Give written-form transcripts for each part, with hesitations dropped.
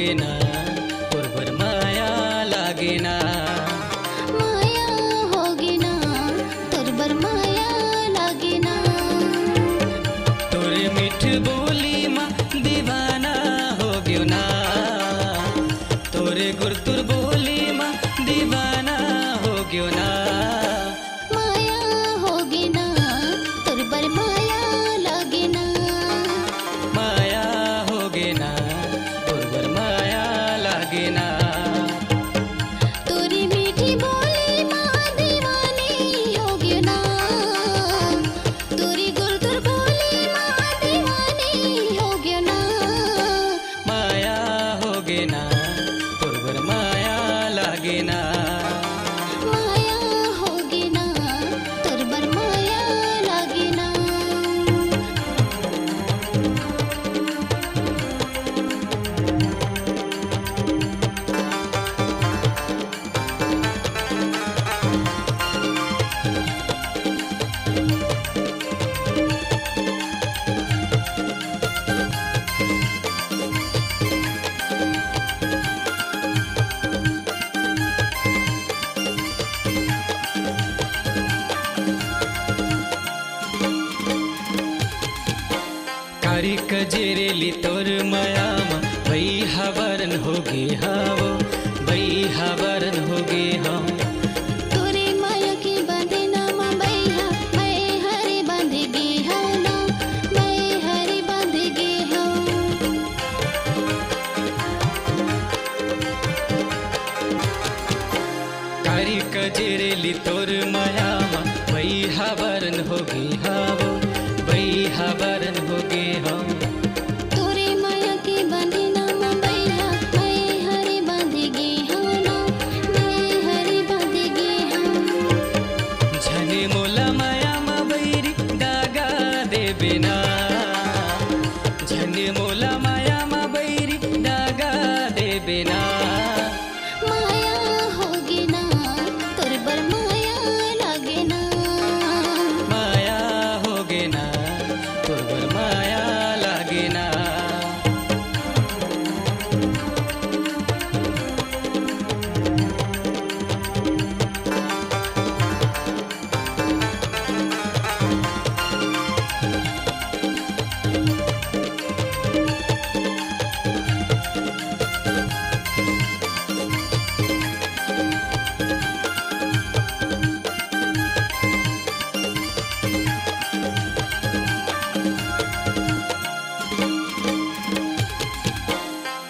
होगे ना तोर माया लागे ना। माया होगे ना तोर माया लागे ना। तोरे मीठ बोली माँ दीवाना हो गयो ना। तोरे गुरतुर बोली माँ दीवाना हो गयो ना। माया होगे ना तोर माया लागे ना। माया होगे ना तोर माया लागे ना। तोरी मीठी बोली माँ दीवानी होगे ना। तोरी गुरतुर बोली माँ दीवानी होगे ना। माया होगे ना तोर माया लागे ना। माया होगे ना तोर माया लागे ना। कारी कजेरेली तोर मायामा भई हवरन होगे हावो भई हवरन होगे हम। तोरे माया के बांधे ना माँ बैहा मैं हरे बांधे गे हाँ ना। मैं हरे बांधे गे हाँ। कारी कजेरेली तोर मायामा भई हवरन होगे हावो भई हवरन होगे हम। तोरे माया के बांधे ना माँ बैहा मैं हरे बांधे गे हाँ ना। मैं हरे बांधे गे हाँ। झने मोला मायामा बैरी दागा दे बिना। झने मोला मायामा बैरी दागा दे बिना। माया होगे ना तोर माया लागे ना। माया होगे ना तोर माया लागे ना।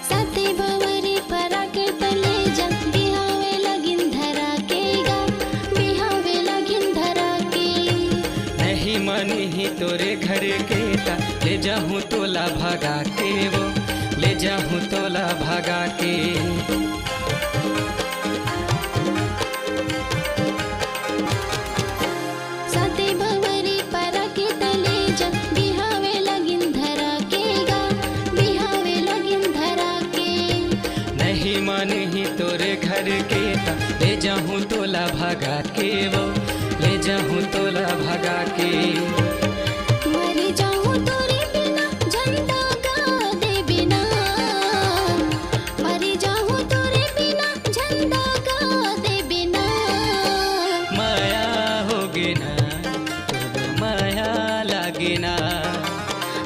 साथे भंवरे परा के तले जा बिहावे लगिन धरा के गा। बिहावे लगिन धरा के। नहीं मनी ही तोरे घर के ता ले जाहूँ तोला भगा के वो ले जाहूँ तोला भगा के। साथे भंवरे परा के तले जा बिहावे लगिन धरा के गा। बिहावे लगिन धरा के। नहीं माने ही तोरे घर के ता ले जाहूँ तोला भगा के वो ले जाहूँ तोला भगा के। मर जाऊं तोरे बिना झंडा गा दे बिना। मर जाऊं तोरे बिना झंडा गा दे बिना। माया होगे ना तोर माया लागे ना।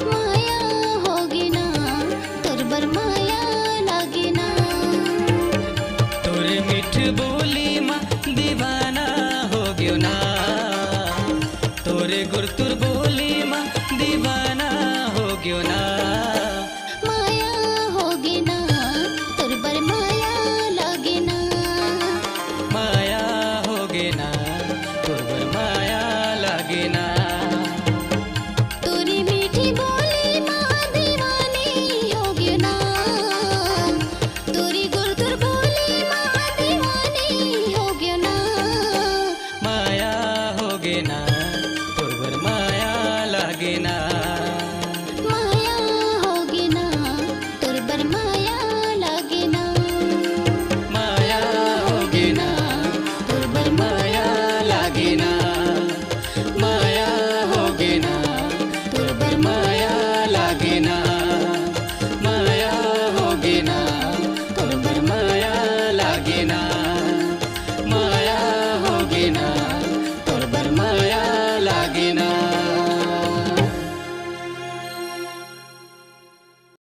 माया होगे ना तोर माया लागे ना। तोरे मीठ बोली माँ दीवाना हो गयो ना। तोरे गुरतुर बोली माँ दीवाना हो गयो ना।